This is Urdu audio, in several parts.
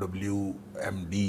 WMD,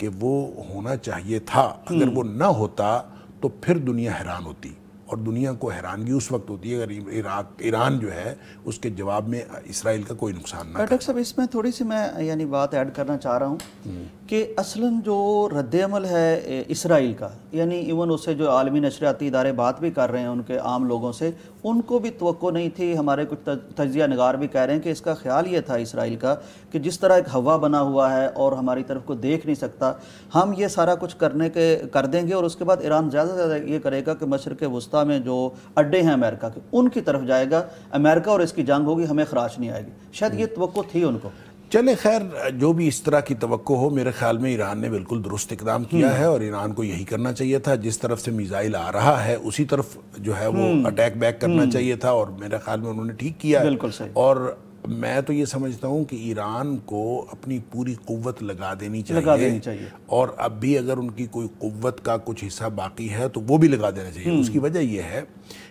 کہ وہ ہونا چاہیے تھا. اگر وہ نہ ہوتا تو پھر دنیا حیران ہوتی, اور دنیا کو حیرانگی اس وقت ہوتی ہے اگر ایران جو ہے اس کے جواب میں اسرائیل کا کوئی نقصان نہ کرے. ڈاکٹر صاحب اس میں تھوڑی سی میں یعنی بات ایڈ کرنا چاہ رہا ہوں کہ اصلاً جو رد عمل ہے اسرائیل کا, یعنی ایون اس سے جو عالمی نشریاتی ادارے بات بھی کر رہے ہیں ان کے عام لوگوں سے, ان کو بھی توقع نہیں تھی. ہمارے کچھ تجزیہ نگار بھی کہہ رہے ہیں کہ اس کا خیال یہ تھا اسرائیل کا کہ جس طرح ایک ہوا بنا ہوا ہے اور ہماری طرف کو دیکھ نہیں سکتا, ہم یہ سارا کچھ کر دیں گے اور اس کے بعد ایران زیادہ سے زیادہ یہ کرے گا کہ مشرق وسطیٰ میں جو اڈے ہیں امریکہ کے ان کی طرف جائے گا, امریکہ اور اس کی جنگ ہوگی, ہمیں خراش نہیں آئے گی. شاید یہ توقع تھی ان کو. چلے خیر, جو بھی اس طرح کی توقع ہو, میرے خیال میں ایران نے بالکل درست اقدام کیا ہے, اور ایران کو یہی کرنا چاہیے تھا. جس طرف سے میزائل آ رہا ہے اسی طرف جو ہے وہ اٹیک بیک کرنا چاہیے تھا, اور میرے خیال میں انہوں نے ٹھیک کیا ہے. بالکل صحیح. اور میں تو یہ سمجھتا ہوں کہ ایران کو اپنی پوری قوت لگا دینی چاہیے, اور اب بھی اگر ان کی کوئی قوت کا کچھ حصہ باقی ہے تو وہ بھی لگا دینا چاہیے. اس کی وجہ یہ ہے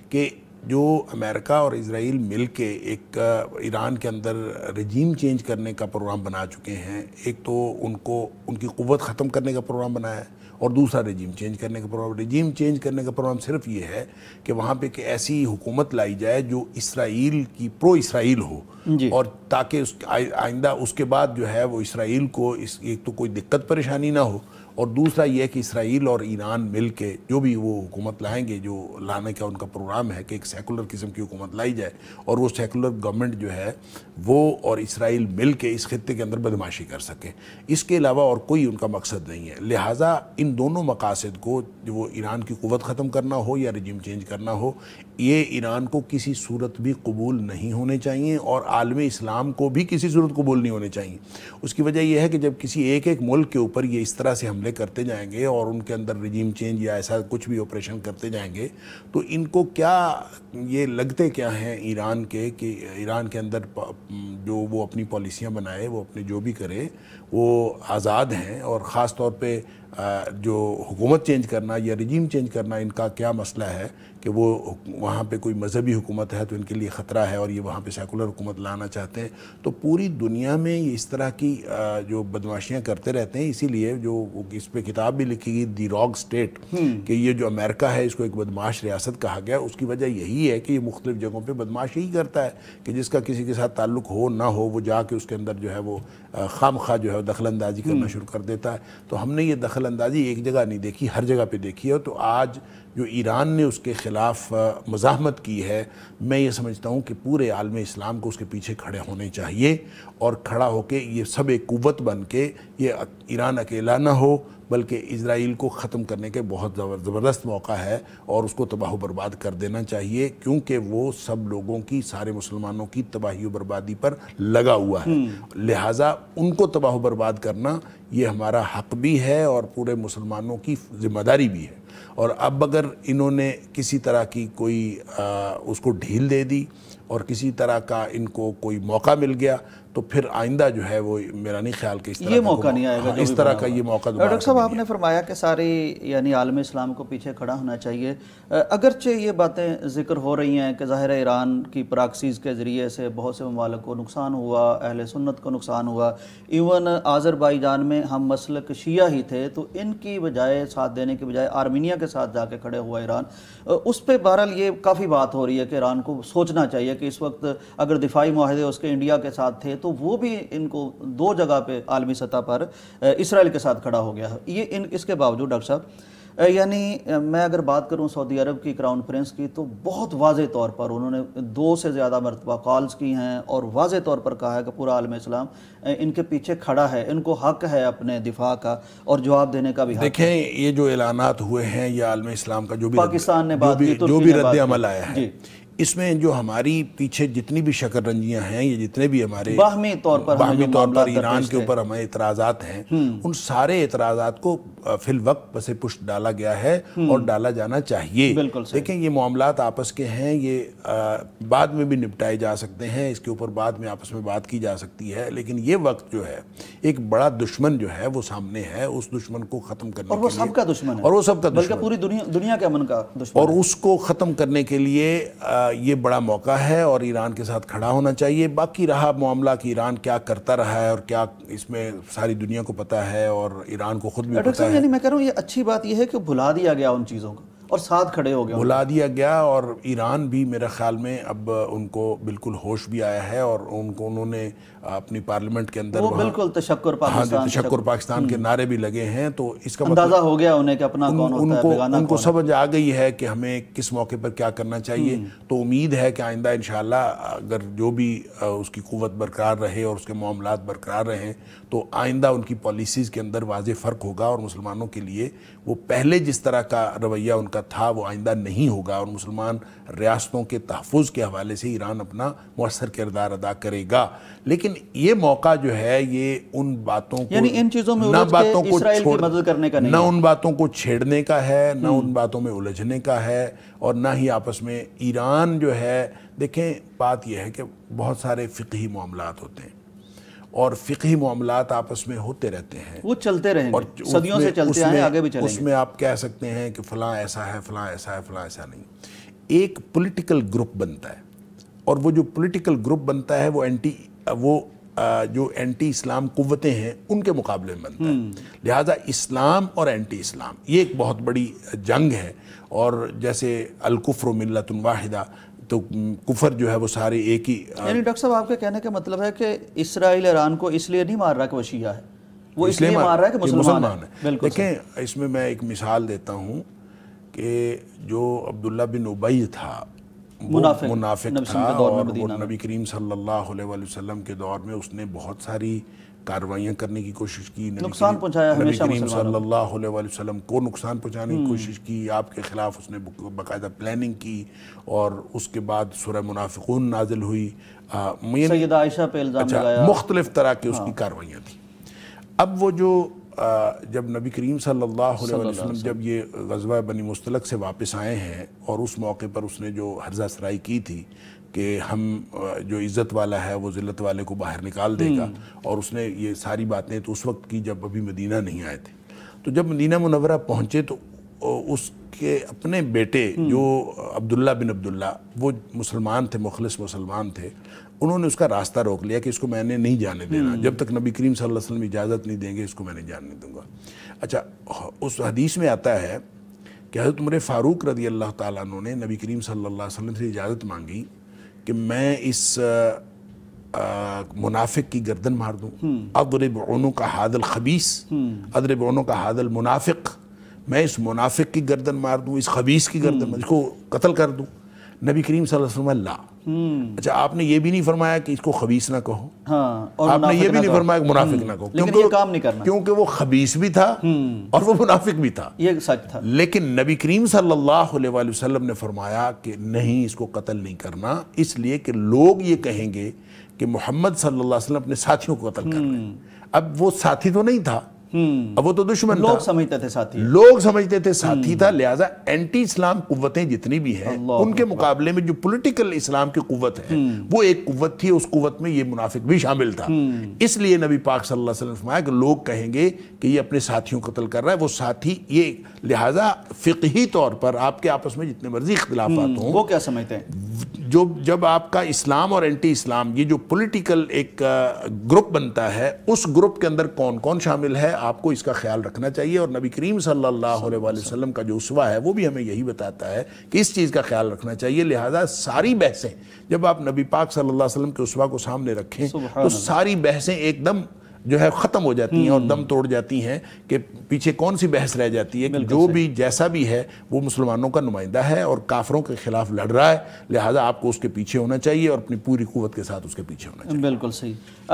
کہ جو امریکہ اور اسرائیل مل کے ایک ایران کے اندر رجیم چینج کرنے کا پروگرام بنا چکے ہیں. ایک تو ان کی قوت ختم کرنے کا پروگرام بنایا ہے, اور دوسرا رجیم چینج کرنے کا پروگرام. رجیم چینج کرنے کا پروگرام صرف یہ ہے کہ وہاں پہ کہ ایسی حکومت لائی جائے جو اسرائیل کی پرو اسرائیل ہو, اور تاکہ آئندہ اس کے بعد جو ہے وہ اسرائیل کو ایک تو کوئی دقت پریشانی نہ ہو, اور دوسرا یہ کہ اسرائیل اور ایران مل کے جو بھی وہ حکومت لائیں گے, جو لانے کا ان کا پروگرام ہے کہ ایک سیکولر قسم کی حکومت لائی جائے, اور وہ سیکولر گورنمنٹ جو ہے وہ اور اسرائیل مل کے اس خطے کے اندر بدماشی کر سکیں. اس کے علاوہ اور کوئی ان کا مقصد نہیں ہے. لہٰذا ان دونوں مقاصد کو, جو وہ ایران کی قوت ختم کرنا ہو یا رجیم چینج کرنا ہو, یہ ایران کو کسی صورت بھی قبول نہیں ہونے چاہیے, اور عالم اسلام کو بھی کسی صورت قبول نہیں ہونے چاہیے. اس کی وجہ یہ ہے کہ جب کسی ایک ملک کے اوپر یہ اس طرح سے حملے کرتے جائیں گے اور ان کے اندر رجیم چینج یا ایسا کچھ بھی آپریشن کرتے جائیں گے, تو ان کو کیا یہ لگتے کیا ہیں ایران کے, کہ ایران کے اندر جو وہ اپنی پالیسیاں بنائے, وہ اپنے جو بھی کرے وہ آزاد ہیں, اور خاص طور پہ جو حکومت چینج کرنا یا رجیم چینج کرنا ان کا کیا مسئلہ ہے کہ وہ وہاں پہ کوئی مذہبی حکومت ہے تو ان کے لیے خطرہ ہے, اور یہ وہاں پہ سیکولر حکومت لانا چاہتے ہیں. تو پوری دنیا میں یہ اس طرح کی جو بدماشیاں کرتے رہتے ہیں. اسی لیے جو اس پہ کتاب بھی لکھی گئی, دی راگ اسٹیٹ, کہ یہ جو امریکہ ہے اس کو ایک بدماش ریاست کہا گیا. اس کی وجہ یہی ہے کہ یہ مختلف جگہوں پہ بدماش یہی کرتا ہے کہ جس کا کسی کے ساتھ تعلق ہو نہ ہو, وہ جا کے اس کے اندر جو ہے وہ خام خواہ جو ہے دخل اندازی کرنا شروع کر دیتا ہے. تو ہم نے یہ دخل اندازی ایک جگہ نہیں دیکھی, ہر جگہ پہ دیکھی ہے. تو آج جو ایران نے اس کے خلاف مزاحمت کی ہے, میں یہ سمجھتا ہوں کہ پورے عالم اسلام کو اس کے پیچھے کھڑے ہونے چاہیے, اور کھڑا ہو کے یہ سب ایک قوت بن کے, یہ ایران اکیلا نہ ہو بلکہ اسرائیل کو ختم کرنے کے بہت زبردست موقع ہے, اور اس کو تباہ و برباد کر دینا چاہیے, کیونکہ وہ سب لوگوں کی, سارے مسلمانوں کی تباہی و بربادی پر لگا ہوا ہے. لہٰذا ان کو تباہ و برباد کرنا یہ ہمارا حق بھی ہے اور پورے مسلمانوں کی ذمہ داری بھی ہے. اور اب اگر انہوں نے کسی طرح کی کوئی اس کو ڈھیل دے دی اور کسی طرح کا ان کو کوئی موقع مل گیا, تو پھر آئندہ جو ہے وہ میرا نہیں خیال کہ اس طرح یہ موقع نہیں آئے گا. اس طرح کا یہ موقع دوبارہ. ڈاکٹر صاحب آپ نے فرمایا کہ ساری یعنی عالم اسلام کو پیچھے کھڑا ہونا چاہیے. اگرچہ یہ باتیں ذکر ہو رہی ہیں کہ ظاہر ایران کی پراکسیز کے ذریعے سے بہت سے ممالک کو نقصان ہوا, اہل سنت کو نقصان ہوا, ایون آذربائیجان میں ہم مسلک شیعہ ہی تھے تو ان کی بجائے ساتھ دینے کے بجائے آرمینیا کے ساتھ جا کے کھڑے ہوا ایران. اس پہ بہرحال یہ کافی بات ہو رہی ہے کہ ایران کو سوچنا چاہیے کہ اس وقت اگر دفاعی معاہدے اس کے انڈیا کے ساتھ تھے تو وہ بھی ان کو دو جگہ پہ عالمی سطح پر اسرائیل کے ساتھ کھڑا ہو گیا ہے. یہ اس کے باوجود ڈاکٹر صاحب یعنی میں اگر بات کروں سعودی عرب کی کراؤن پرنس کی, تو بہت واضح طور پر انہوں نے 2 سے زیادہ مرتبہ کالز کی ہیں اور واضح طور پر کہا ہے کہ پورا عالم اسلام ان کے پیچھے کھڑا ہے, ان کو حق ہے اپنے دفاع کا اور جواب دینے کا بھی حق. دیکھیں یہ جو اعلانات ہوئے ہیں یہ عالم اسلام کا جو بھی پاکستان نے بات کی, جو بھی رد عمل آیا ہے, اس میں جو ہماری پیچھے جتنی بھی شکر رنجیاں ہیں, یہ جتنے بھی ہمارے باہمی طور پر ایران کے اوپر ہمیں اعتراضات ہیں, ان سارے اعتراضات کو فی الوقت پس پشت ڈالا گیا ہے اور ڈالا جانا چاہیے. دیکھیں یہ معاملات آپس کے ہیں, یہ بعد میں بھی نپٹائے جا سکتے ہیں, اس کے اوپر بعد میں آپس میں بات کی جا سکتی ہے, لیکن یہ وقت جو ہے ایک بڑا دشمن جو ہے وہ سامنے ہے, اس دشمن کو ختم کرنے کے لیے, اور وہ سب کا دشمن ہے, اور وہ سب کا دشمن, بلکہ پوری دنیا کے امن کا دشمن, اور اس کو ختم کرنے کے لیے یہ بڑا موقع ہے اور ایران کے ساتھ کھڑا ہونا چاہیے. باقی رہا معاملہ کہ ایران کیا کرتا رہا ہے اور کیا اس میں ساری دنیا کو پتہ ہے اور ایران کو خود بھی پتہ ہے. یعنی میں کہہ رہا ہوں یہ اچھی بات یہ ہے کہ بھلا دیا گیا ان چیزوں کو اور ساتھ کھڑے ہو گئے, بھلا دیا گیا, اور ایران بھی میرے خیال میں اب ان کو بالکل ہوش بھی آیا ہے اور انہوں نے اپنی پارلیمنٹ کے اندر وہ بالکل تشکر پاکستان, تشکر پاکستان کے نعرے بھی لگے ہیں. تو اس کا اندازہ ہو گیا انہیں کہ اپنا کون ہوتا ہے, بیگانہ ان کو سمجھ آ گئی ہے کہ ہمیں کس موقع پر کیا کرنا چاہیے. تو امید ہے کہ آئندہ انشاءاللہ اگر جو بھی اس کی قوت برقرار رہے اور اس کے معاملات برقرار رہیں تو آئندہ ان کی پالیسیز کے اندر واضح فرق ہوگا اور مسلمانوں کے لیے وہ پہلے جس طرح کا رویہ ان کا تھا وہ آئندہ نہیں ہوگا, اور مسلمان ریاستوں کے تحفظ کے حوالے سے ایران اپنا مؤثر کردار ادا کرے گا. لیکن یہ موقع جو ہے یہ ان باتوں کو, یعنی ان چیزوں میں الجھ کے اسرائیل کی مدد کرنے کا نہیں, نہ ان باتوں کو چھیڑنے کا ہے, نہ ان باتوں میں الجھنے کا ہے, اور نہ ہی آپس میں. ایران جو ہے, دیکھیں بات یہ ہے کہ بہت سارے فقہی معاملات ہوتے ہیں اور فقہی معاملات آپس میں ہوتے رہتے ہیں, وہ چلتے رہیں گے, صدیوں سے چلتے آئے, آگے بھی چلیں گے. اس میں آپ کہہ سکتے ہیں کہ فلاں ایسا ہے, فلاں ایسا ہے, فلاں ایسا نہیں. ایک پولیٹیکل گروپ بنتا ہے اور وہ جو پولیٹیکل گروپ بنتا ہے وہ جو اینٹی اسلام قوتیں ہیں ان کے مقابلے میں بنتا ہے. لہٰذا اسلام اور اینٹی اسلام یہ ایک بہت بڑی جنگ ہے. اور جیسے الکفر ملت واحدہ, تو کفر جو ہے وہ سارے ایک ہی. یعنی ڈاکٹر صاحب آپ کے کہنے کا مطلب ہے کہ اسرائیل ایران کو اس لیے نہیں مار رہا کہ وہ شیعہ ہے, وہ اس لیے مار رہا ہے کہ مسلمان ہے. دیکھیں اس میں میں ایک مثال دیتا ہوں کہ جو عبداللہ بن ابی تھا منافق تھا, اور وہ نبی کریم صلی اللہ علیہ وسلم کے دور میں اس نے بہت ساری کاروائیاں کرنے کی کوشش کی, نقصان پہنچایا نبی کریم صلی اللہ علیہ وسلم کو نقصان پہنچانے کی کوشش کی, آپ کے خلاف اس نے باقاعدہ پلاننگ کی, اور اس کے بعد سورہ منافقون نازل ہوئی, سیدہ عائشہ پہ الزام لگایا, مختلف طرح کی اس کی کاروائیاں تھیں. اب وہ جو جب نبی کریم صلی اللہ علیہ وسلم جب یہ غزوہ بنی مستلق سے واپس آئے ہیں اور اس موقع پر اس نے جو ہرزہ سرائی کی تھی کہ ہم جو عزت والا ہے وہ ذلت والے کو باہر نکال دے گا, اور اس نے یہ ساری باتیں تو اس وقت کی جب ابھی مدینہ نہیں آئے تھے. تو جب مدینہ منورہ پہنچے تو اس کے اپنے بیٹے جو عبداللہ بن عبداللہ, وہ مسلمان تھے, مخلص مسلمان تھے, انہوں نے اس کا راستہ روک لیا کہ اس کو میں نے نہیں جانے دینا, جب تک نبی کریم صلی اللہ علیہ وسلم اجازت نہیں دیں گے اس کو میں نہیں جانے دوں گا. اچھا, اس حدیث میں آتا ہے کہ حضرت عمر فاروق رضی اللہ تعالیٰ عنہ نے نبی کریم صلی اللہ علیہ وسلم سے اجازت مانگی کہ میں اس منافق کی گردن مار دوں, اضرب عنق ھذا الخبیث, اضرب عنق ھذا المنافق, میں اس منافق کی گردن مار دوں, اس خبیث کی گردن, اس کو قتل کر دوں. نبی کریم صلی اللہ علیہ وسلم لا. اچھا, آپ نے یہ بھی نہیں فرمایا کہ اس کو خبیث نہ کہو, آپ نے یہ بھی نہیں فرمایا کہ منافق نہ کہو, لیکن یہ کام نہیں کرنا, کیونکہ وہ خبیث بھی تھا اور وہ منافق بھی تھا, یہ سچ تھا. لیکن نبی کریم صلی اللہ علیہ وآلہ وسلم نے فرمایا کہ نہیں, اس کو قتل نہیں کرنا, اس لیے کہ لوگ یہ کہیں گے کہ محمد صلی اللہ علیہ وسلم اپنے ساتھیوں کو قتل کر رہے ہیں. اب وہ ساتھی تو نہیں تھا, اب وہ تو دشمن تھا, لوگ سمجھتے تھے ساتھی, لوگ سمجھتے تھے ساتھی تھا. لہٰذا اینٹی اسلام قوتیں جتنی بھی ہیں ان کے مقابلے میں جو پولیٹیکل اسلام کی قوت ہے وہ ایک قوت تھی, اس قوت میں یہ منافق بھی شامل تھا. اس لیے نبی پاک صلی اللہ علیہ وسلم نے فرمایا کہ لوگ کہیں گے کہ یہ اپنے ساتھیوں کو قتل کر رہا ہے, وہ ساتھی یہ. لہٰذا فقہی طور پر آپ کے آپس میں جتنے مرضی اختلافات ہوں, وہ کیا سمجھتے ہیں, جب آپ کا اسلام اور اینٹی اسلام یہ جو پولیٹیکل ایک گروپ بنتا ہے, اس گروپ کے اندر کون کون شامل ہے, آپ کو اس کا خیال رکھنا چاہیے. اور نبی کریم صلی اللہ علیہ وسلم کا جو اسوہ ہے وہ بھی ہمیں یہی بتاتا ہے کہ اس چیز کا خیال رکھنا چاہیے. لہٰذا ساری بحثیں جب آپ نبی پاک صلی اللہ علیہ وسلم کے اسوہ کو سامنے رکھیں تو ساری بحثیں ایک دم جو ہے ختم ہو جاتی ہیں اور دم توڑ جاتی ہیں کہ پیچھے کون سی بحث رہ جاتی ہے کہ جو بھی جیسا بھی ہے وہ مسلمانوں کا نمائندہ ہے اور کافروں کے خلاف لڑ رہا ہے, لہٰذا آپ کو اس کے پیچھے ہونا چاہیے اور اپنی پوری قوت کے ساتھ اس کے پیچھے ہونا چاہیے. بالکل صحیح.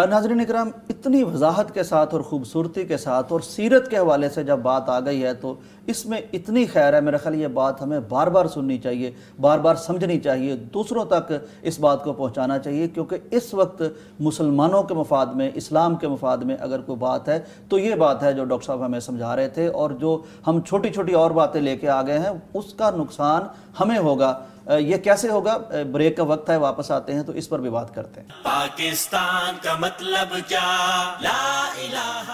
ناظرین اکرام, اتنی وضاحت کے ساتھ اور خوبصورتی کے ساتھ اور سیرت کے حوالے سے جب بات آ گئی ہے تو اس میں اتنی خیر ہے, میرا خیال یہ بات ہمیں بار بار سننی چاہیے, بار بار سمجھنی چاہیے, دوسروں تک اس بات کو پہنچانا چاہیے, کیونکہ اس وقت مسلمانوں کے مفاد میں, اسلام کے مفاد میں اگر کوئی بات ہے تو یہ بات ہے جو ڈاکٹر صاحب ہمیں سمجھا رہے تھے, اور جو ہم چھوٹی چھوٹی اور باتیں لے کے آ گئے ہیں اس کا نقصان ہمیں ہوگا. یہ کیسے ہوگا, بریک کا وقت ہے, واپس آتے ہیں تو اس پر بھی بات کرتے ہیں. پاکستان کا مطلب کیا, لا الہ.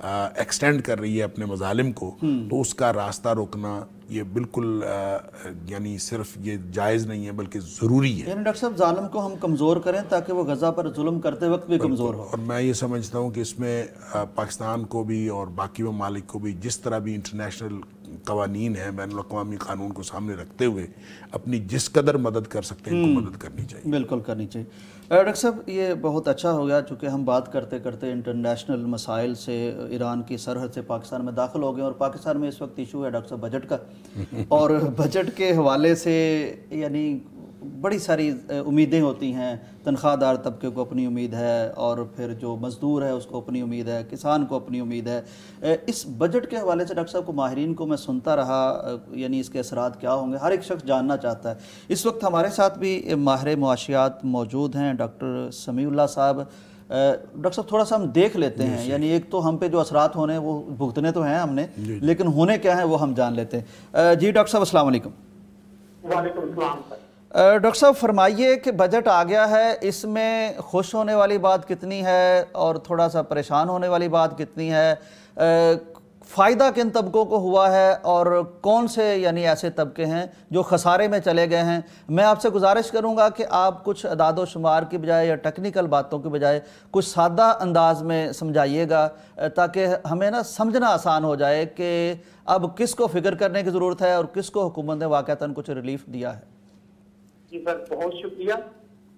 ایکسٹینڈ کر رہی ہے اپنے مظالم کو، تو اس کا راستہ روکنا یہ بالکل یعنی صرف یہ جائز نہیں ہے بلکہ ضروری ہے. یعنی ڈاکٹر صاحب ظالم کو ہم کمزور کریں تاکہ وہ غزہ پر ظلم کرتے وقت بھی کمزور ہو. اور میں یہ سمجھتا ہوں کہ اس میں پاکستان کو بھی اور باقی ممالک کو بھی جس طرح بھی انٹرنیشنل قوانین ہیں، بین الاقوامی قانون کو سامنے رکھتے ہوئے اپنی جس قدر مدد کر سکتے ہیں ان کو مدد کرنی چاہیے. بالکل کرنی چاہیے. ڈاکٹر صاحب یہ بہت اچھا ہو گیا چونکہ ہم بات کرتے کرتے انٹرنیشنل مسائل سے ایران کی سرحد سے پاکستان میں داخل ہو گئے، اور پاکستان میں اس وقت ایشو ہے ڈاکٹر صاحب بجٹ کا، اور بجٹ کے حوالے سے یعنی بڑی ساری امیدیں ہوتی ہیں. تنخواہ دار طبقے کو اپنی امید ہے، اور پھر جو مزدور ہے اس کو اپنی امید ہے، کسان کو اپنی امید ہے. اس بجٹ کے حوالے سے ڈاکٹر صاحب کو ماہرین کو میں سنتا رہا، یعنی اس کے اثرات کیا ہوں گے، ہر ایک شخص جاننا چاہتا ہے. اس وقت ہمارے ساتھ بھی ماہر معاشیات موجود ہیں ڈاکٹر سمیع اللہ صاحب. ڈاکٹر صاحب تھوڑا سا ہم دیکھ لیتے ہیں، یعنی ایک تو ہم پہ جو اثرات ہونے وہ بھگتنے تو ہیں ہم نے، لیکن ہونے کیا ہیں وہ ہم جان لیتے ہیں. جی ڈاکٹر صاحب السلام علیکم. وعلیکم السلام. ڈاکٹر صاحب فرمائیے کہ بجٹ آ گیا ہے، اس میں خوش ہونے والی بات کتنی ہے اور تھوڑا سا پریشان ہونے والی بات کتنی ہے؟ فائدہ کن طبقوں کو ہوا ہے اور کون سے یعنی ایسے طبقے ہیں جو خسارے میں چلے گئے ہیں؟ میں آپ سے گزارش کروں گا کہ آپ کچھ اعداد و شمار کی بجائے یا ٹیکنیکل باتوں کی بجائے کچھ سادہ انداز میں سمجھائیے گا تاکہ ہمیں نا سمجھنا آسان ہو جائے کہ اب کس کو فکر کرنے کی ضرورت ہے اور کس کو حکومت نے واقعتاً کچھ ریلیف دیا ہے. جی سر بہت شکریہ،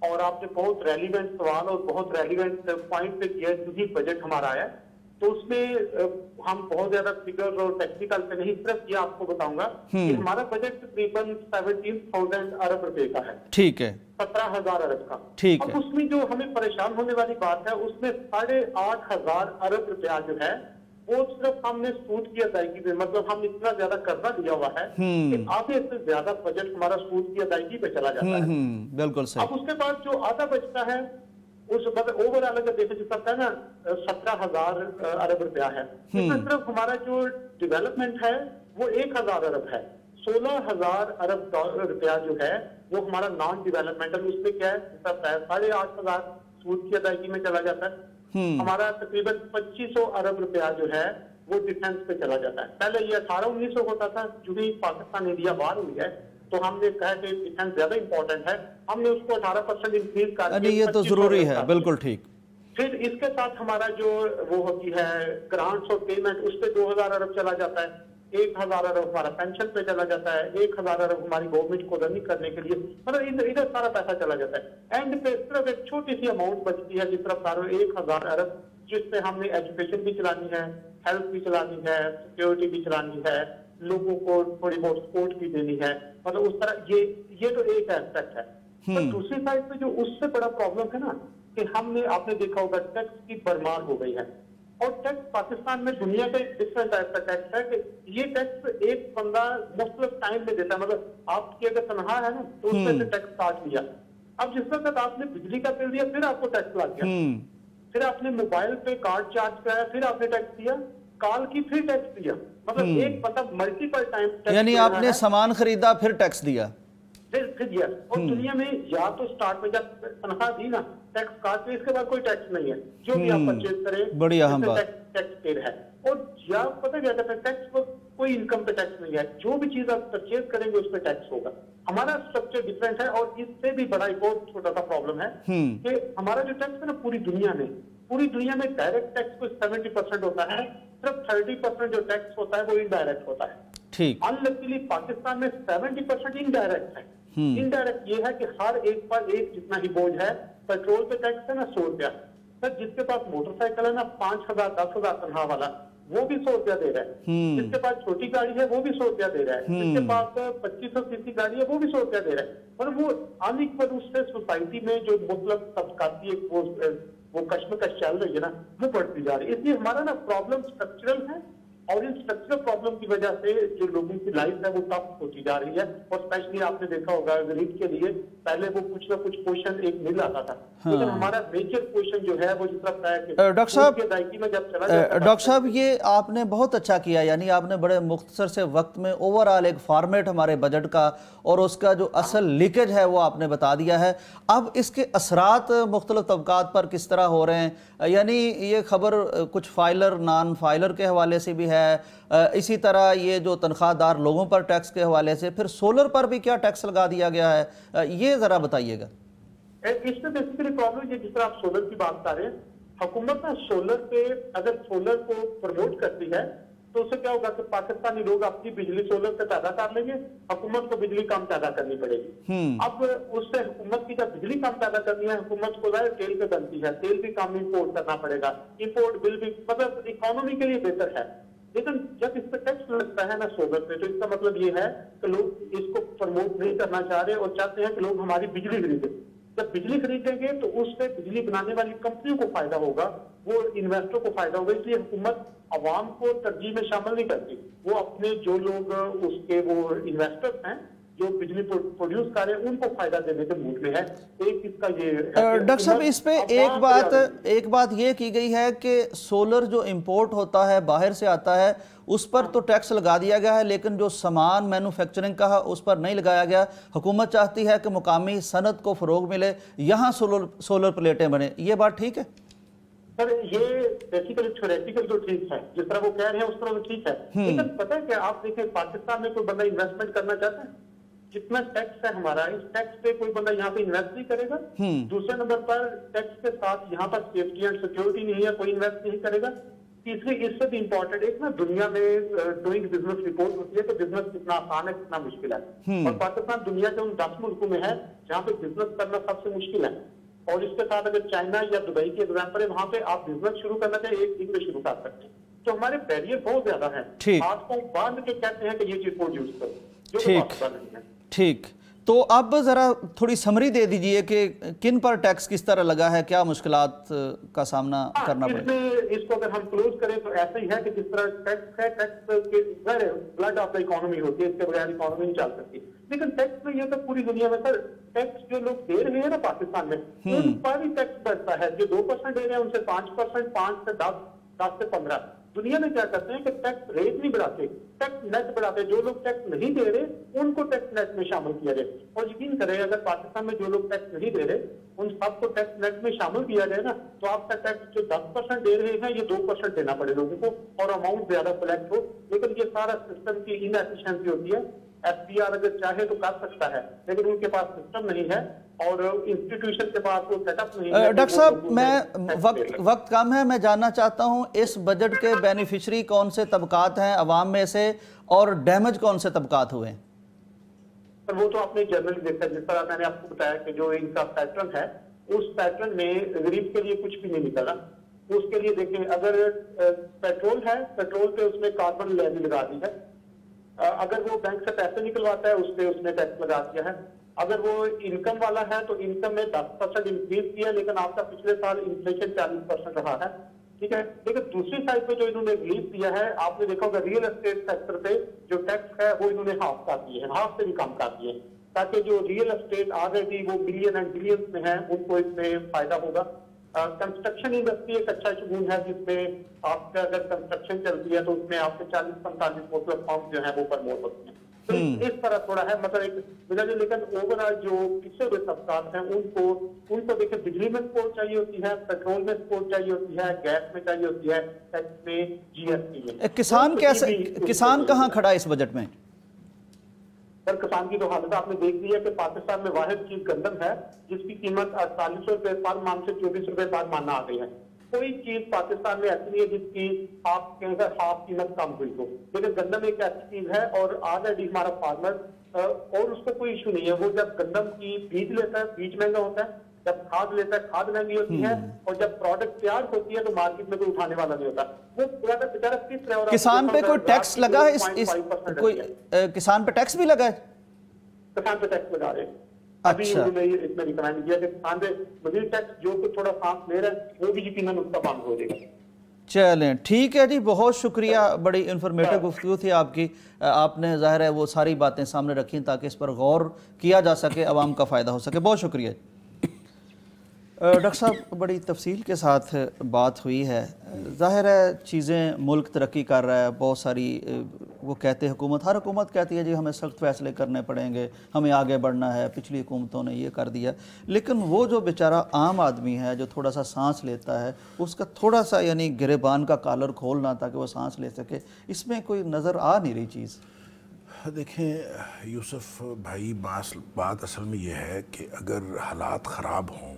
اور آپ نے بہت ریلیونٹ سوال اور بہت ریلیونٹ پوائنٹ پہ کیا. جو بجٹ ہمارا آیا تو اس میں ہم بہت زیادہ فگر اور ٹیکنیکل پہ نہیں، صرف یہ آپ کو بتاؤں گا کہ ہمارا بجٹ تقریباً 17,000 ارب روپے کا ہے. ٹھیک ہے. 17,000 ارب کا. ٹھیک اب ہے. اس میں جو ہمیں پریشان ہونے والی بات ہے اس میں 8,500 ارب روپیہ جو ہے وہ صرف ہم نے سود کی ادائیگی میں، مطلب ہم اتنا زیادہ قرضہ لیا ہوا ہے کہ آدھے سے زیادہ بجٹ ہمارا سود کی ادائیگی پہ چلا جاتا ہے. بالکل صحیح. اب اس کے بعد جو آدھا بچتا ہے اس مطلب اوور آل اگر دیکھیں جس طرح نا 17,000 ارب روپیہ ہے، اس میں صرف ہمارا جو ڈیولپمنٹ ہے وہ 1,000 ارب ہے. 16,000 ارب روپیہ جو ہے وہ ہمارا نان ڈیولپمنٹل، اس میں کیا ہے 8,500 سود کی ادائیگی میں چلا جاتا ہے. ہمارا تقریباً 2,500 ارب روپیہ جو ہے وہ ڈیفنس پہ چلا جاتا ہے. پہلے یہ 1800-1900 ہوتا تھا، جو بھی پاکستان انڈیا وار ہوئی ہے تو ہم نے کہا کہ ڈیفنس زیادہ امپورٹنٹ ہے، ہم نے اس کو 18% انکریز کر دیا. یہ تو ضروری ہے، بالکل ٹھیک. پھر اس کے ساتھ ہمارا جو وہ ہوتی ہے گرانٹس اور پیمنٹ، اس پہ 2,000 ارب چلا جاتا ہے. 1,000 ارب ہمارا پینشن پہ چلا جاتا ہے. 1,000 ارب ہماری گورنمنٹ کو رننگ کرنے کے لیے، مطلب ادھر سارا پیسہ چلا جاتا ہے. اینڈ پہ صرف ایک چھوٹی سی اماؤنٹ بچتی ہے جس طرف 1,000 ارب، جس پہ ہم نے ایجوکیشن بھی چلانی ہے، ہیلتھ بھی چلانی ہے، سیکیورٹی بھی چلانی ہے، لوگوں کو تھوڑی بہت سپورٹ بھی دینی ہے. مطلب اس طرح یہ تو ایک ایسپیکٹ ہے. پر دوسری سائڈ پہ جو اس سے بڑا پرابلم ہے نا کہ ہم نے، آپ نے دیکھا ہوگا ٹیکس کی بھرمار ہو گئی ہے. اور ٹیکس پاکستان میں دنیا کا ایک ڈفرنٹ ٹائپ کا ٹیکس ہے کہ یہ ٹیکس ایک بندہ مختلف ٹائم میں دیتا ہے. مطلب آپ کی اگر تنخواہ ہے نا تو اس میں سے ٹیکس کاٹ لیا. اب جس وقت آپ نے بجلی کا بل دیا پھر آپ کو ٹیکس لگ گیا. پھر آپ نے موبائل پہ کارڈ چارج کرایا پھر آپ نے ٹیکس دیا، کال کی پھر ٹیکس دیا. مطلب ایک مطلب ملٹیپل ٹائم، یعنی آپ نے سامان خریدا پھر ٹیکس دیا. پھر یس. اور دنیا میں یا تو سٹارٹ میں جب تنخواہ دی نا ٹیکس کاٹ کے، اس کے بعد کوئی ٹیکس نہیں ہے. جو بھی آپ پرچیز کریں بڑی اہم بات، ٹیکس پیڈ ہے. اور یا پتہ کیا کہتے ہیں ٹیکس پر کوئی انکم پہ ٹیکس نہیں ہے. جو بھی چیز آپ پرچیز کریں گے اس پہ ٹیکس ہوگا. ہمارا اسٹرکچر ڈفرینٹ ہے. اور اس سے بھی بڑا ایک اور چھوٹا سا پرابلم ہے کہ ہمارا جو ٹیکس ہے نا پوری دنیا میں ڈائریکٹ ٹیکس کو 70% ہوتا ہے، صرف 30% جو ٹیکس ہوتا ہے وہ انڈائریکٹ ہوتا ہے. ٹھیک. انلکیلی پاکستان میں 70% انڈائریکٹ ہے. انڈائریکٹ یہ ہے کہ ہر ایک پر ایک جتنا ہی بوجھ ہے. پیٹرول پہ ٹیکس ہے نا 100 روپیہ. سر جس کے پاس موٹر سائیکل ہے نا 5,000 10,000 تنخواہ والا وہ بھی 100 روپیہ دے رہا ہے. جس کے پاس چھوٹی گاڑی ہے وہ بھی 100 روپیہ دے رہا ہے. جس کے پاس 2500 cc گاڑی ہے وہ بھی 100 روپیہ دے رہا ہے. اور وہ انیکول اس سے سوسائٹی میں جو مطلب طبقاتی وہ کشمکش چل رہی ہے نا وہ بڑھتی جا رہی ہے. اس لیے ہمارا نا پرابلم اسٹرکچرل ہے اور ان اسٹرکچرل پرابلم کی وجہ سے جو لوگوں کی لائف ہے وہ ٹف ہوتی جا رہی ہے. اور اسپیشلی آپ نے دیکھا ہوگا غریب کے لیے پہلے وہ کچھ نہ کچھ پوشن ایک مل آتا تھا, لیکن ہمارا میجر پوشن جو ہے وہ جس طرح ہے کہ ڈاکٹر صاحب میں جب چلا جاتا ہے. ڈاکٹر صاحب یہ آپ نے بہت اچھا کیا, یعنی آپ نے بڑے مختصر سے وقت میں اوور آل ایک فارمیٹ ہمارے بجٹ کا اور اس کا جو اصل لیکیج ہے وہ آپ نے بتا دیا ہے. اب اس کے اثرات مختلف طبقات پر کس طرح ہو رہے ہیں, یعنی یہ خبر کچھ فائلر نان فائلر کے حوالے سے بھی ہے, اسی طرح یہ جو تنخواہ دار لوگوں پر ٹیکس کے حوالے سے, پھر سولر پر بھی کیا ٹیکس لگا دیا گیا ہے, یہ ذرا بتائیے گا. اس میں بیسیکلی پرابلم یہ جس طرح آپ سولر کی بات کر رہے ہیں, حکومت نا سولر پہ اگر سولر کو پروموٹ کرتی ہے تو اس سے کیا ہوگا کہ پاکستانی لوگ اپنی بجلی سولر سے پیدا کر لیں گے, حکومت کو بجلی کم پیدا کرنی پڑے گی. اب اس سے حکومت کی جب بجلی کم پیدا کرنی ہے, حکومت کو ظاہر تیل پہ بنتی ہے, تیل بھی کم امپورٹ کرنا پڑے گا, امپورٹ بل بھی مطلب اکانومی کے لیے بہتر ہے. لیکن جب اس پہ ٹیکس لگتا ہے نا سولر پہ, تو اس کا مطلب یہ ہے کہ لوگ اس کو پروموٹ نہیں کرنا چاہ رہے اور چاہتے ہیں کہ لوگ ہماری بجلی خریدیں. جب بجلی خریدیں گے تو اس سے بجلی بنانے والی کمپنیوں کو فائدہ ہوگا, وہ انویسٹر کو فائدہ ہوگا. اس لیے حکومت عوام کو ترجیح میں شامل نہیں کرتی, وہ اپنے جو لوگ اس کے وہ انویسٹر ہیں جو بجلی پروڈیوس کر رہے ہیں ان کو فائدہ دینے کے موڈ میں ہے. ایک اس کا یہ ڈاکٹر صاحب اس پہ ایک بات یہ کی گئی ہے کہ سولر جو امپورٹ ہوتا ہے باہر سے آتا ہے اس پر تو ٹیکس لگا دیا گیا ہے, لیکن جو سامان مینوفیکچرنگ کا ہے اس پر نہیں لگایا گیا. حکومت چاہتی ہے کہ مقامی صنعت کو فروغ ملے, یہاں سولر پلیٹیں بنے, یہ بات ٹھیک ہے؟ سر یہ بیسیکلی تھیوریٹیکل تو ٹھیک ہے, جس طرح وہ کہہ رہے ہیں اس طرح تو ٹھیک ہے, لیکن پتہ ہے کہ آپ دیکھیں پاکستان میں کوئی بندہ انویسٹمنٹ کرنا چاہتا ہے, جتنا ٹیکس ہے ہمارا, اس ٹیکس پہ کوئی بندہ یہاں پہ انویسٹ نہیں کرے گا. دوسرے نمبر پر ٹیکس کے ساتھ یہاں پر سیفٹی اینڈ سیکیورٹی نہیں ہے, کوئی انویسٹ نہیں کرے گا. تیسری اس سے بھی امپورٹنٹ ایک نا دنیا میں ڈوئنگ بزنس رپورٹ ہوتی ہے کہ بزنس کتنا آسان ہے کتنا مشکل ہے, اور پاکستان دنیا کے ان 10 ملکوں میں ہے جہاں پہ بزنس کرنا سب سے مشکل ہے. اور اس کے ساتھ اگر چائنا یا دبئی کی ایگزامپل ہے, وہاں پہ آپ بزنس شروع کرنا چاہے ایک دن میں شروع کر سکتے ہیں. تو ہمارے بیریئر بہت زیادہ ہیں, ہاتھ کو باندھ کے کہتے ہیں کہ یہ چیز پروڈیوس کرو, جو پاسبل نہیں ہے. ٹھیک, تو اب ذرا تھوڑی سمری دے دیجئے کہ کن پر ٹیکس کس طرح لگا ہے, کیا مشکلات کا سامنا کرنا پڑے گا. اس کو اگر ہم کلوز کریں تو ایسا ہی ہے کہ جس طرح ٹیکس ہے, ٹیکس کے بلڈ آف دا اکانومی ہوتی ہے, اس کے بغیر اکانومی نہیں چل سکتی. لیکن ٹیکس میں یہ تو پوری دنیا میں سر ٹیکس جو لوگ دے رہے ہیں نا پاکستان میں, ان پر ہی ٹیکس بڑھتا ہے. جو 2% دے رہے ہیں ان سے 5%, 5 سے 10, 10 سے 15. دنیا میں کیا کرتے ہیں کہ ٹیکس ریٹ نہیں بڑھاتے, ٹیکس نیٹ بڑھاتے. جو لوگ ٹیکس نہیں دے رہے ان کو ٹیکس نیٹ میں شامل کیا جائے. اور یقین کریں اگر پاکستان میں جو لوگ ٹیکس نہیں دے رہے ان سب کو ٹیکس نیٹ میں شامل کیا جائے نا, تو آپ کا ٹیکس جو 10% دے رہے ہیں یہ 2% دینا پڑے لوگوں کو, اور اماؤنٹ زیادہ کلیکٹ ہو. لیکن یہ سارا سسٹم کی ان ایفیشنسی ہوتی ہے. ایف پی آر اگر چاہے تو کر سکتا ہے, لیکن ان کے پاس سسٹم نہیں ہے اور انسٹیٹیوشن کے پاس وہ سیٹ اپ نہیں ہے. ڈاکٹر صاحب میں وقت کم ہے, میں جاننا چاہتا ہوں اس بجٹ کے بینیفیشری کون سے طبقات ہیں عوام میں سے, اور ڈیمیج کون سے طبقات ہوئے ہیں؟ وہ تو آپ نے جنرلی دیکھا, جس طرح میں نے آپ کو بتایا کہ جو ان کا پیٹرن ہے اس پیٹرن میں غریب کے لیے کچھ بھی نہیں نکلا. اس کے لیے دیکھیں اگر پیٹرول ہے, پیٹرول پہ اس نے کاربن لیوی لگا دی ہے. اگر وہ بینک سے پیسے نکلواتا ہے اس پہ اس نے ٹیکس لگا دیا ہے. اگر وہ انکم والا ہے تو انکم میں 10% انکریز کیا, لیکن آپ کا پچھلے سال انفلیشن 40% رہا ہے, ٹھیک ہے. لیکن دوسری سائڈ پہ جو انہوں نے ریلیز دیا ہے, آپ نے دیکھا ہوگا ریئل اسٹیٹ سیکٹر پہ جو ٹیکس ہے وہ انہوں نے ہاف کر دیے ہیں, ہاف سے بھی کم کر دیے ہیں, تاکہ جو ریئل اسٹیٹ آلریڈی وہ بلین اینڈ بلینز میں ہیں ان کو اس میں فائدہ ہوگا. کنسٹرکشن انڈسٹری ایک اچھا شگون ہے جس میں آپ کا اگر کنسٹرکشن چلتی ہے تو اس میں آپ کے 40-45 مختلف فارم جو ہیں وہ پرموٹ ہوتی ہیں. تو اس طرح تھوڑا ہے مطلب ایک, لیکن اوور آل جو پچھلے ہوئے طبقات ہیں ان کو دیکھیں بجلی میں سپورٹ چاہیے ہوتی ہے, پیٹرول میں سپورٹ چاہیے ہوتی ہے, گیس میں چاہیے ہوتی ہے, ٹیکس میں, جی ایس ٹی میں. کسان کہاں کھڑا ہے اس بجٹ میں؟ سر کسان کی تو حالت آپ نے دیکھ لی ہے کہ پاکستان میں واحد چیز گندم ہے جس کی قیمت 48 روپے پر مان سے 24 روپے پر ماننا آ گئی ہے. کوئی چیز پاکستان میں ایسی نہیں ہے جس کی آپ کہیں گے ہاف قیمت کم ہوئی ہو, لیکن گندم ایک ایسی چیز ہے اور آلریڈی ہمارا فارمر اور اس کو کوئی ایشو نہیں ہے. وہ جب گندم کی بیج لیتا ہے بیج مہنگا ہوتا ہے, جب کھاد لیتا ہے کھاد مہنگی ہوتی ہے, اور جب پروڈکٹ تیار ہوتی ہے تو مارکیٹ میں کوئی اٹھانے والا نہیں ہوتا. وہ بیچارہ کس طرح. کسان پہ کوئی ٹیکس لگا ہے, کسان پہ ٹیکس بھی لگا ہے؟ کسان پہ ٹیکس لگا رہے ہیں. ابھی انہوں نے اس میں ریکمینڈ کیا کہ کسان پہ مزید ٹیکس جو کچھ تھوڑا سانس لے رہا ہے وہ بھی یقیناً اس کا بند ہو جائے گا. چلیں ٹھیک ہے جی، بہت شکریہ، بڑی انفارمیٹو گفتگو تھی آپ کی. آپ نے ظاہر ہے وہ ساری باتیں سامنے رکھیں تاکہ اس پر غور کیا جا سکے، عوام کا فائدہ ہو سکے. بہت شکریہ. ڈاکٹر صاحب بڑی تفصیل کے ساتھ بات ہوئی ہے. ظاہر ہے چیزیں ملک ترقی کر رہا ہے، بہت ساری وہ کہتے ہیں ہر حکومت کہتی ہے جی ہمیں سخت فیصلے کرنے پڑیں گے، ہمیں آگے بڑھنا ہے، پچھلی حکومتوں نے یہ کر دیا. لیکن وہ جو بیچارہ عام آدمی ہے جو تھوڑا سا سانس لیتا ہے، اس کا تھوڑا سا یعنی گریبان کا کالر کھولنا تاکہ وہ سانس لے سکے، اس میں کوئی نظر آ نہیں رہی چیز. دیکھیں یوسف بھائی، بات اصل میں یہ ہے کہ اگر حالات خراب ہوں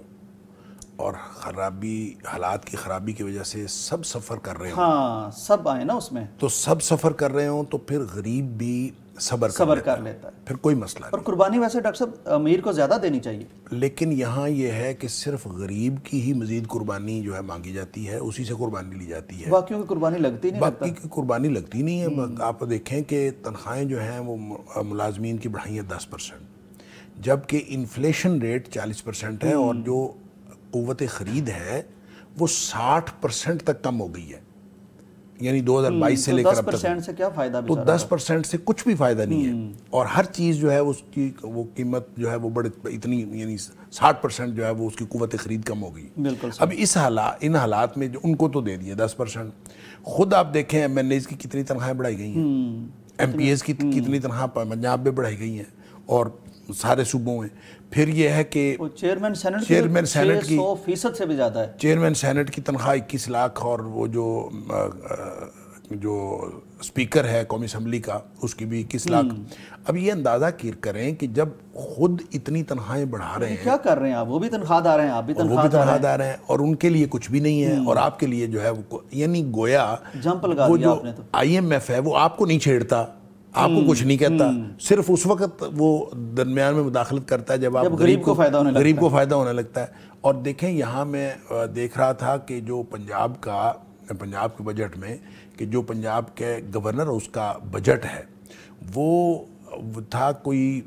اور حالات کی خرابی کی وجہ سے سب سفر کر رہے ہوں، ہاں سب آئے نا اس میں، تو سب سفر کر رہے ہوں تو پھر غریب بھی صبر کر لیتا ہے، پھر کوئی مسئلہ نہیں. اور قربانی ویسے ڈاکٹر صاحب امیر کو زیادہ دینی چاہیے، لیکن یہاں یہ ہے کہ صرف غریب کی ہی مزید قربانی جو ہے مانگی جاتی ہے، اسی سے قربانی لی جاتی ہے. باقیوں کی قربانی لگتی نہیں، باقی کی قربانی لگتی نہیں ہے. آپ دیکھیں کہ تنخواہیں جو ہیں وہ ملازمین کی بڑھائی ہیں 10%، جبکہ انفلیشن ریٹ 40% ہے اور جو قوت خرید ہے وہ 60% تک کم ہو گئی ہے. یعنی 2022 سے لے کر اب تک 10% سے کیا فائدہ؟ تو 10% سے کچھ بھی فائدہ نہیں ہے. اور ہر چیز جو ہے اس کی وہ قیمت جو ہے وہ اتنی یعنی 60% جو ہے وہ اس کی قوت خرید کم ہو گئی. بالکل. اب ان حالات میں جو ان کو تو دے دیے 10%. خود آپ دیکھیں ایم ایل ایز کی کتنی تنخواہیں بڑھائی گئی ہیں، ایم پی ایز کی کتنی تنخواہ پنجاب میں بڑھائی گئی ہیں اور سارے صوبوں میں. پھر یہ ہے کہ چیئرمین سینٹ کی 100% سے بھی زیادہ ہے. چیئرمین سینٹ کی تنخواہ 21 لاکھ اور وہ جو اسپیکر ہے قومی اسمبلی کا اس کی بھی 21 لاکھ. اب یہ اندازہ کریں کہ جب خود اتنی تنخواہیں بڑھا رہے ہیں، کیا کر رہے ہیں آپ؟ وہ بھی تنخواہ دار ہیں، آپ بھی تنخواہ دار ہیں، اور ان کے لیے کچھ بھی نہیں ہے اور آپ کے لیے جو ہے یعنی گویا جمپ لگا دیا آپ نے. تو آئی ایم ایف ہے وہ آپ کو نہیں چھیڑتا، آپ کو کچھ نہیں کہتا، صرف اس وقت وہ درمیان میں مداخلت کرتا ہے جب غریب کو فائدہ ہونے لگتا ہے. اور دیکھیں یہاں میں دیکھ رہا تھا کہ جو پنجاب کے بجٹ میں کہ جو پنجاب کے گورنر اس کا بجٹ ہے وہ تھا کوئی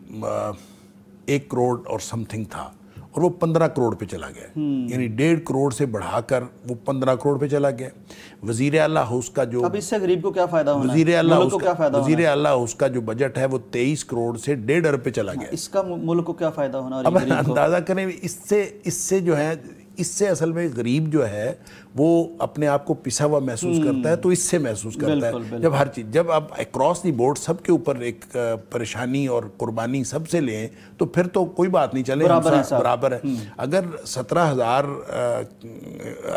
1 کروڑ اور سم تھنگ تھا اور وہ 15 کروڑ پہ چلا گیا. یعنی 1.5 کروڑ سے بڑھا کر وہ 15 کروڑ پہ چلا گیا. وزیر اعلیٰ ہاس کا جو اب اس سے غریب کو کیا فائدہ ہونا ہے؟ وزیر اعلیٰ اس کا جو بجٹ ہے وہ 23 کروڑ سے 1.5 ارب پہ چلا گیا. اس کا ملک کو کیا فائدہ ہونا؟ اب اندازہ کریں اس سے جو ہے اس سے اصل میں غریب جو ہے وہ اپنے آپ کو پسا ہوا محسوس کرتا ہے. تو اس سے محسوس کرتا ہے جب ہر چیز جب آپ اکراس دی بورڈ سب کے اوپر ایک پریشانی اور قربانی سب سے لیں تو پھر تو کوئی بات نہیں، چلے برابر ہے. اگر 17,000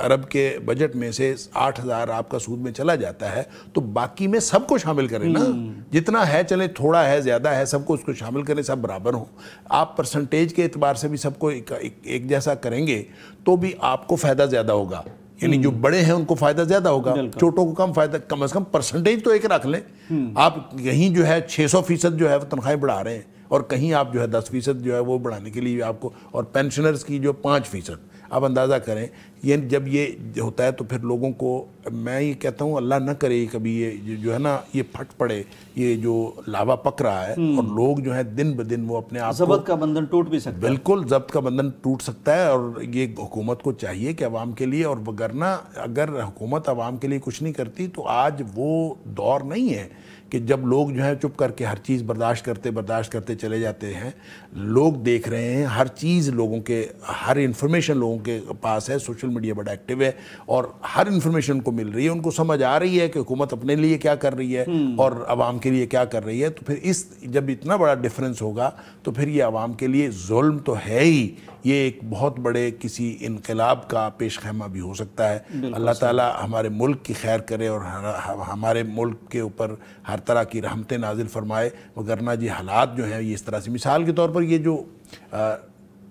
ارب کے بجٹ میں سے 8,000 آپ کا سود میں چلا جاتا ہے تو باقی میں سب کو شامل کریں نا، جتنا ہے چلے تھوڑا ہے زیادہ ہے سب کو اس کو شامل کریں، سب برابر ہوں. آپ پرسنٹیج کے اعتبار سے بھی سب کو ایک جیسا کریں گے تو بھی آپ کو فائدہ زیادہ ہوگا. یعنی جو بڑے ہیں ان کو فائدہ زیادہ ہوگا، چھوٹوں کو کم فائدہ. کم از کم پرسنٹیج تو ایک رکھ لیں. آپ کہیں جو ہے 600% جو ہے وہ تنخواہیں بڑھا رہے ہیں اور کہیں آپ جو ہے 10% جو ہے وہ بڑھانے کے لیے آپ کو، اور پینشنرز کی جو 5%. آپ اندازہ کریں یہ جب یہ ہوتا ہے تو پھر لوگوں کو، میں یہ کہتا ہوں اللہ نہ کرے کبھی یہ جو ہے نا یہ پھٹ پڑے، یہ جو لاوا پک رہا ہے اور لوگ جو ہے دن بدن وہ اپنے آپ کو ضبط کا بندھن ٹوٹ بھی سکتا ہے. بالکل ضبط کا بندھن ٹوٹ سکتا ہے. اور یہ حکومت کو چاہیے کہ عوام کے لیے، اور وگرنہ اگر حکومت عوام کے لیے کچھ نہیں کرتی تو آج وہ دور نہیں ہے کہ جب لوگ جو ہے چپ کر کے ہر چیز برداشت کرتے چلے جاتے ہیں. لوگ دیکھ رہے ہیں ہر چیز، لوگوں کے ہر انفارمیشن لوگوں کے پاس ہے. سوشل میڈیا بڑا ایکٹیو ہے اور ہر انفارمیشن کو مل رہی ہے. ان کو سمجھ آ رہی ہے کہ حکومت اپنے لیے کیا کر رہی ہے اور عوام کے لیے کیا کر رہی ہے. تو پھر جب اتنا بڑا ڈیفرنس ہوگا تو پھر یہ عوام کے لیے ظلم تو ہے ہی، یہ ایک بہت بڑے کسی انقلاب کا پیش خیمہ بھی ہو سکتا ہے. اللہ تعالیٰ ہمارے ملک کی خیر کرے اور ہمارے ملک کے اوپر ہر طرح کی رحمتیں نازل فرمائے. وگرنہ جی حالات جو ہیں یہ اس طرح سے، مثال کے طور پر یہ جو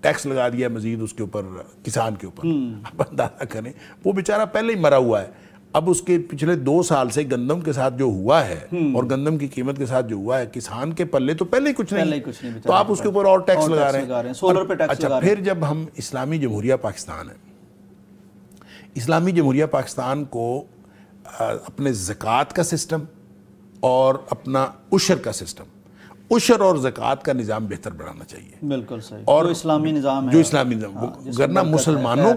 ٹیکس لگا دیا مزید اس کے اوپر کسان کے اوپر، اب اندازہ کریں وہ بیچارہ پہلے ہی مرا ہوا ہے. اب اس کے پچھلے 2 سال سے گندم کے ساتھ جو ہوا ہے اور گندم کی قیمت کے ساتھ جو ہوا ہے، کسان کے پلے تو پہلے ہی کچھ نہیں، تو آپ اس کے اوپر اور ٹیکس لگا رہے ہیں. سولر پہ ٹیکس لگا رہے ہیں. پھر جب ہم اسلامی جمہوریہ پاکستان ہے، اسلامی جمہوریہ پاکستان کو اپنے زکوٰۃ کا سسٹم اور اپنا عشر کا سسٹم، عشر اور زکوٰۃ کا نظام بہتر بنانا چاہیے. بالکل صحیح. اور جو اسلامی نظام ہے، جو اسلامی نظام، ورنہ مسلمانوں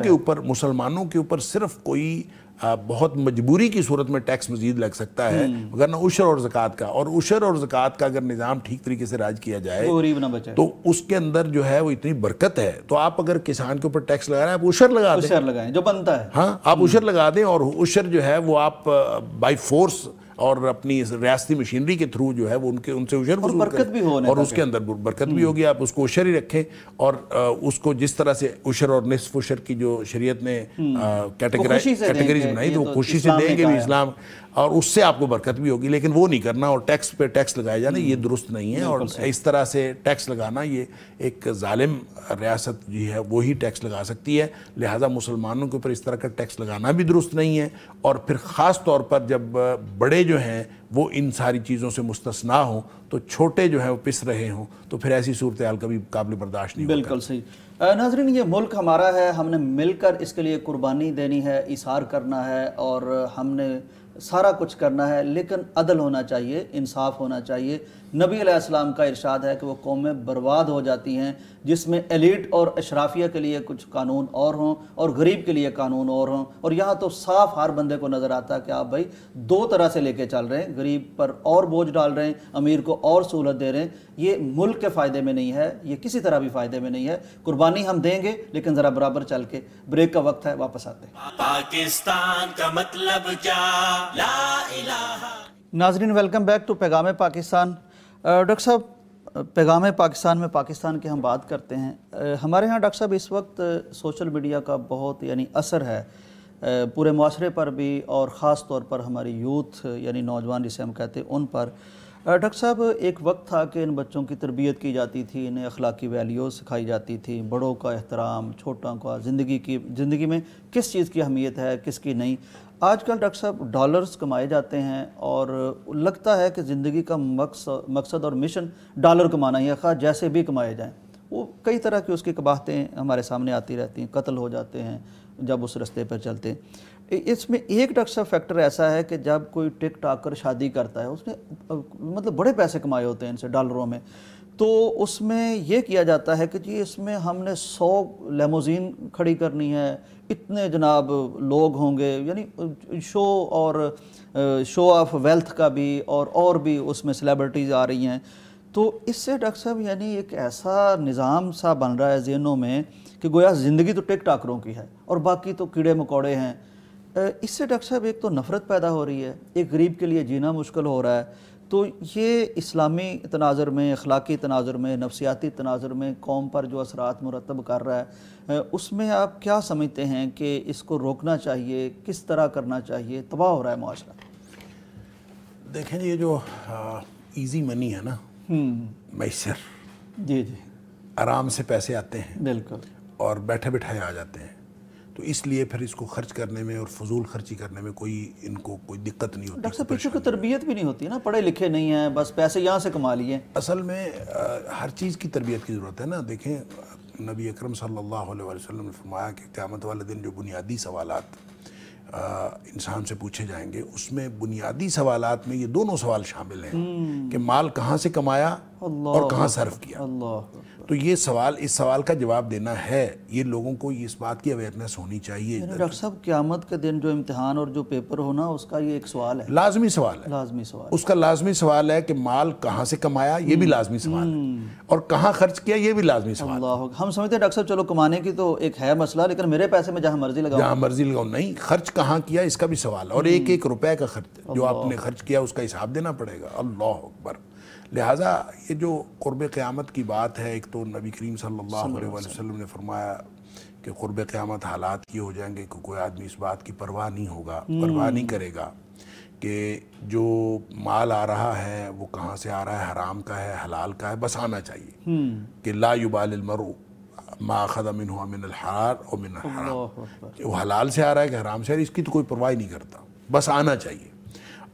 کے اوپر صرف کوئی بہت مجبوری کی صورت میں ٹیکس مزید لگ سکتا ہے، ورنہ عشر اور زکوٰۃ کا، اور عشر اور زکوٰۃ کا اگر نظام ٹھیک طریقے سے راج کیا جائے تو اس کے اندر جو ہے وہ اتنی برکت ہے. تو آپ اگر کسان کے اوپر ٹیکس لگا رہے ہیں آپ عشر لگا دیں، عشر لگائیں جو بنتا ہے. ہاں آپ عشر لگا دیں، اور عشر جو ہے وہ آپ بائی فورس اور اپنی ریاستی مشینری کے تھرو جو ہے وہ ان سے عشر وصول کریں، اور اس کے اندر برکت بھی ہوگی. آپ اس کو عشر ہی رکھیں، اور اس کو جس طرح سے عشر اور نصف عشر کی جو شریعت نے کیٹیگریز بنائی تو وہ خوشی سے دیں گے بھی اسلام، اور اس سے آپ کو برکت بھی ہوگی. لیکن وہ نہیں کرنا اور ٹیکس پہ ٹیکس لگائے جانا یہ درست نہیں ہے. اور اس طرح سے ٹیکس لگانا یہ ایک ظالم ریاست جو ہے وہی ٹیکس لگا سکتی ہے. لہٰذا مسلمانوں کے اوپر اس طرح کا ٹیکس لگانا بھی درست نہیں ہے. اور پھر خاص طور پر جب بڑے جو ہیں وہ ان ساری چیزوں سے مستثنا ہوں تو چھوٹے جو ہیں وہ پس رہے ہوں تو پھر ایسی صورتحال کبھی قابل برداشت نہیں ہوتا. بالکل صحیح. ناظرین یہ ملک ہمارا ہے، ہم نے مل کر اس کے لیے قربانی دینی ہے، ایثار کرنا ہے، اور ہم نے سارا کچھ کرنا ہے، لیکن عدل ہونا چاہیے، انصاف ہونا چاہیے. نبی علیہ السلام کا ارشاد ہے کہ وہ قومیں برباد ہو جاتی ہیں جس میں ایلیٹ اور اشرافیہ کے لیے کچھ قانون اور ہوں اور غریب کے لیے قانون اور ہوں. اور یہاں تو صاف ہر بندے کو نظر آتا ہے کہ آپ بھائی دو طرح سے لے کے چل رہے ہیں، غریب پر اور بوجھ ڈال رہے ہیں، امیر کو اور سہولت دے رہے ہیں. یہ ملک کے فائدے میں نہیں ہے، یہ کسی طرح بھی فائدے میں نہیں ہے. قربانی ہم دیں گے لیکن ذرا برابر چل کے. بریک کا وقت ہے، واپس آتے ہیں. پاکستان کا مطلب کیا، لا الہ. ناظرین ویلکم بیک ٹو پیغام پاکستان. ڈاکٹر صاحب پیغام پاکستان میں پاکستان کی ہم بات کرتے ہیں. ہمارے ہاں ڈاکٹر صاحب اس وقت سوشل میڈیا کا بہت اثر ہے پورے معاشرے پر بھی، اور خاص طور پر ہماری یوتھ یعنی نوجوان جسے ہم کہتے ہیں ان پر. ڈاکٹر صاحب ایک وقت تھا کہ ان بچوں کی تربیت کی جاتی تھی، انہیں اخلاقی ویلیوز سکھائی جاتی تھی، بڑوں کا احترام، چھوٹوں کا، زندگی میں کس چیز کی اہمیت ہے کس کی نہیں. آج کل ڈاکٹر صاحب ڈالرز کمائے جاتے ہیں اور لگتا ہے کہ زندگی کا مقصد اور مشن ڈالر کمانا ہی ہے، خواہ جیسے بھی کمائے جائیں. وہ کئی طرح کی اس کی قباحتیں ہمارے سامنے آتی رہتی ہیں، قتل ہو جاتے ہیں جب اس رستے پر چلتے ہیں. اس میں ایک ڈاکٹر صاحب فیکٹر ایسا ہے کہ جب کوئی ٹک ٹاکر شادی کرتا ہے، اس نے مطلب بڑے پیسے کمائے ہوتے ہیں ان سے ڈالروں میں، تو اس میں یہ کیا جاتا ہے کہ جی اس میں ہم نے 100 لیموزین کھڑی کرنی ہے، اتنے جناب لوگ ہوں گے، یعنی شو آف ویلتھ کا بھی اور بھی اس میں سیلیبریٹیز آ رہی ہیں. تو اس سے ڈاکٹر صاحب یعنی ایک ایسا نظام سا بن رہا ہے ذہنوں میں کہ گویا زندگی تو ٹک ٹاکروں کی ہے اور باقی تو کیڑے مکوڑے ہیں. اس سے ڈاکٹر صاحب ایک تو نفرت پیدا ہو رہی ہے، ایک غریب کے لیے جینا مشکل ہو رہا ہے. تو یہ اسلامی تناظر میں، اخلاقی تناظر میں، نفسیاتی تناظر میں قوم پر جو اثرات مرتب کر رہا ہے، اس میں آپ کیا سمجھتے ہیں کہ اس کو روکنا چاہیے، کس طرح کرنا چاہیے؟ تباہ ہو رہا ہے معاشرہ. دیکھیں یہ جو ایزی منی ہے نا، میسر، جی آرام سے پیسے آتے ہیں، بالکل، اور بیٹھے بٹھائے آ جاتے ہیں، تو اس لیے پھر اس کو خرچ کرنے میں اور فضول خرچی کرنے میں ان کو کوئی دقت نہیں ہوتی. ڈاکٹر صاحب پیچھے کو تربیت بھی نہیں ہوتی نا، پڑھے لکھے نہیں ہیں، بس پیسے یہاں سے کما لیے. اصل میں ہر چیز کی تربیت کی ضرورت ہے نا. دیکھیں نبی اکرم صلی اللہ علیہ وسلم نے فرمایا کہ قیامت والے دن جو بنیادی سوالات انسان سے پوچھے جائیں گے، اس میں بنیادی سوالات میں یہ دونوں سوال شامل ہیں کہ مال کہاں سے کمایا اور کہاں صرف کیا. تو یہ سوال، اس سوال کا جواب دینا ہے. یہ لوگوں کو اس بات کی اویئرنیس ہونی چاہیے. ڈاکٹر صاحب قیامت کے دن جو امتحان اور جو پیپر ہونا، اس کا یہ ایک سوال ہے، لازمی سوال ہے، لازمی سوال. اس کا لازمی سوال ہے کہ مال کہاں سے کمایا، یہ بھی لازمی سوال ہے، اور کہاں خرچ کیا، یہ بھی لازمی سوال ہے. ہم سمجھتے ہیں ڈاکٹر صاحب چلو کمانے کی تو ایک ہے مسئلہ، لیکن میرے پیسے میں جہاں مرضی لگاؤں نہیں، خرچ کہاں کیا اس کا بھی سوال ہے، اور ایک ایک روپے کا خرچ جو آپ نے خرچ کیا اس کا حساب دینا پڑے گا. اللہ اکبر. لہٰذا یہ جو قرب قیامت کی بات ہے، ایک تو نبی کریم صلی اللہ علیہ وسلم نے فرمایا کہ قرب قیامت حالات یہ ہو جائیں گے کہ کوئی آدمی اس بات کی پرواہ نہیں کرے گا کہ جو مال آ رہا ہے وہ کہاں سے آ رہا ہے، حرام کا ہے، حلال کا ہے، بس آنا چاہیے. کہ لا یبال المرء ما اخذ منہ من الحلال او من الحرام، وہ حلال سے آ رہا ہے کہ حرام سے آ رہا ہے، اس کی تو کوئی پرواہ نہیں کرتا، بس آنا چاہیے.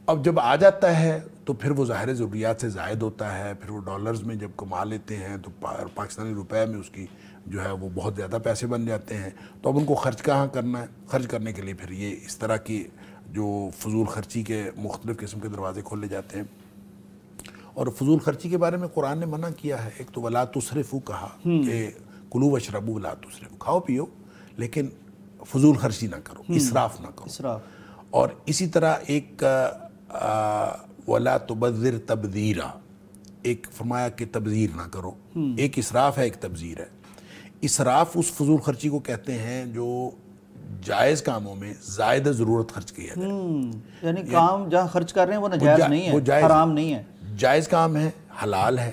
اب جب آ جاتا ہے تو پھر وہ ظاہر ضروریات سے زائد ہوتا ہے، پھر وہ ڈالرز میں جب کما لیتے ہیں تو پاکستانی روپے میں اس کی جو ہے وہ بہت زیادہ پیسے بن جاتے ہیں. تو اب ان کو خرچ کہاں کرنا ہے؟ خرچ کرنے کے لیے پھر یہ اس طرح کی جو فضول خرچی کے مختلف قسم کے دروازے کھولے جاتے ہیں. اور فضول خرچی کے بارے میں قرآن نے منع کیا ہے. ایک تو وَلَا تُسْرِفُوا کہا کہ کُلُوا وَاشْرَبُوا وَلَا تُسْرِفُوا، کھاؤ پیو لیکن فضول خرچی نہ کرو، اسراف نہ کرو. اسراف. اور اسی طرح ایک وَلَا تُبَذِّرْ تَبْذِيرًا، ایک فرمایا کہ تبذیر نہ کرو. ایک اسراف ہے، ایک تبذیر ہے. اسراف اس فضول خرچی کو کہتے ہیں جو جائز کاموں میں زائد ضرورت خرچ کیا جائے. یعنی کام جہاں خرچ کر رہے ہیں وہ ناجائز نہیں ہے، حرام نہیں ہے، جائز کام ہے، حلال ہے،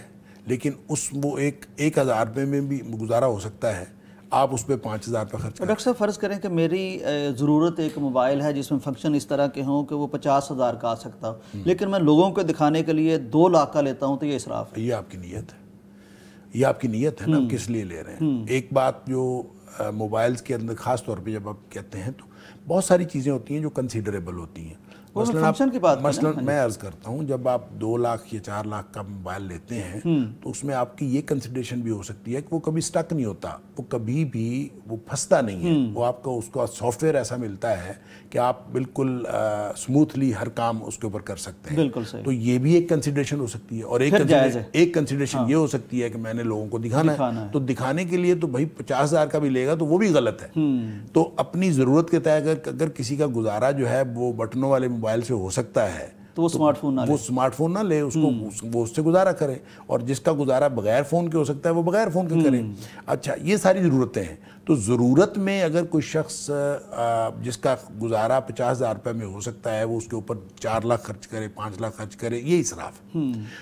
لیکن وہ 1,000 روپے میں بھی گزارا ہو سکتا ہے، آپ اس پہ 5,000 روپے خرچ کریں. ڈاکٹر صاحب فرض کریں کہ میری ضرورت ایک موبائل ہے جس میں فنکشن اس طرح کے ہوں کہ وہ 50,000 کا آ سکتا ہو، لیکن میں لوگوں کو دکھانے کے لیے 2 لاکھ کا لیتا ہوں، تو یہ اسراف ہے. یہ آپ کی نیت ہے، یہ آپ کی نیت ہے نا، کس لیے لے رہے ہیں. ایک بات جو موبائلز کے اندر خاص طور پہ جب آپ کہتے ہیں تو بہت ساری چیزیں ہوتی ہیں جو کنسیڈریبل ہوتی ہیں. مثلا میں عرض کرتا ہوں، جب آپ 2 لاکھ یا 4 لاکھ کا موبائل لیتے ہیں تو اس میں آپ کی یہ کنسیڈریشن بھی ہو سکتی ہے کہ وہ کبھی سٹک نہیں ہوتا، وہ کبھی بھی وہ پھنستا نہیں ہے. وہ آپ کو اس کا سافٹ ویئر ایسا ملتا ہے کہ آپ بالکل سموتھلی ہر کام اس کے اوپر کر سکتے ہیں. بالکل صحیح. تو یہ بھی ایک کنسیڈریشن ہو سکتی ہے. اور ایک کنسیڈریشن یہ ہو سکتی ہے کہ میں نے لوگوں کو دکھانا ہے، تو دکھانے کے لیے تو بھائی 50,000 کا بھی لے گا تو وہ بھی غلط ہے. تو اپنی ضرورت کے تحت اگر کسی کا گزارا جو ہے وہ بٹنوں والے موبائل سے ہو سکتا ہے تو وہ سمارٹ فون نہ لے، اس کو وہ اس سے گزارا کرے. اور جس کا گزارا بغیر فون کے ہو سکتا ہے وہ بغیر فون کے کرے. اچھا، یہ ساری ضرورتیں ہیں. تو ضرورت میں اگر کوئی شخص جس کا گزارا 50,000 روپے میں ہو سکتا ہے وہ اس کے اوپر 4 لاکھ خرچ کرے، 5 لاکھ خرچ کرے، یہ اسراف.